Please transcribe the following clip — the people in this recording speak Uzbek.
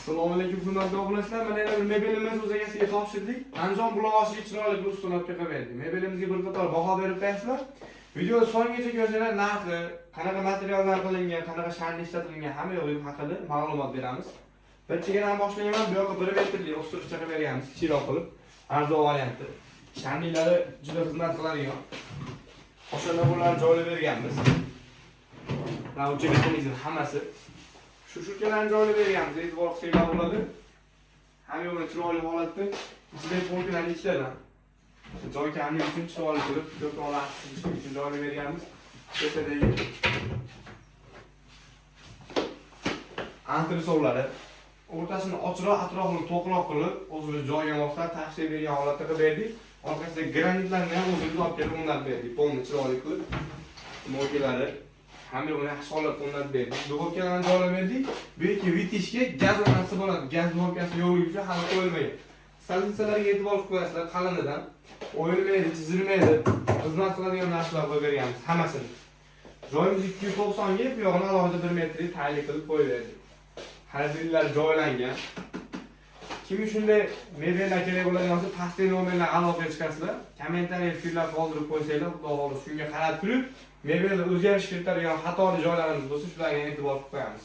Assalomu alaykum hurmatli obunachilar. Mana yana bir mebelimiz o'z egasiga topshirdik. Andijon Bulog'ochiga chiroyli bir ustunlikka berdik. Mebelimizga bir qator baho berib bersizlar. Videoni so'ngigacha ko'rsanglar narxi, qanaqa materiallar qilingan, qanaqa sharni ishlatilgan hamma yo'q haqida ma'lumot beramiz. Bir chegaradan boshlayman. Bu yoqqa 1 metrli o'stirishcha qilib berganmiz, kichikroq qilib. Arzon varianti. Sharnilari juda xizmat qiladigan. O'shanda bularni joylab berganmiz. Mana bu mexanizm hammasi Shushukalarni joylab berganmiz. E'tibor qilsanglar bo'ladi. Hamma yo'lni chiroyli holatda ichida polkalar ichida. Joy kamlik uchun chiroyli qilib, do'konlar uchun joylab berganmiz. Ko'chadagi antresovlari o'rtasini ochroq, atrofini to'qroq qilib, o'zini joyiga moslab taqsim bergan holatda qilib berdik. Orqasida granitlarni ham o'zimiz olib kelib o'rnatib berdik. Polni chiroyli qilib, mo'lkalari hamma yo'lni yaxshi holatda o'rnatib berdik. Duxovkalarni joylab berdik. Bu yerga vitishga gaz o'rnatsa bo'ladi. Gaz duxovkasi yo'qligi uchun hali qo'yilmagan. Stolitsalarga e'tibor qo'yasizlar, qalinidan. O'yilmaydi, chizilmaydi. Xizmat qiladigan narsalar qo'yib berganmiz hammasini. Joyimiz 290 ga, bu yo'g'ini alohida 1 metrli taylik qilib qo'yib berdik. Xaridlar joylangan. Kim shunday mebellar kerak bo'ladigan bo'lsa, pastdagi nomerlarni aloqaga chiqasizlar. Kommentariy fikrlar qoldirib qo'ysanglar, xudo xohlasa shunga qarab turib, mebelni o'zgarish kiritadigan xatoli joylarimiz bo'lsa, shularga e'tibor qilib qo'yamiz.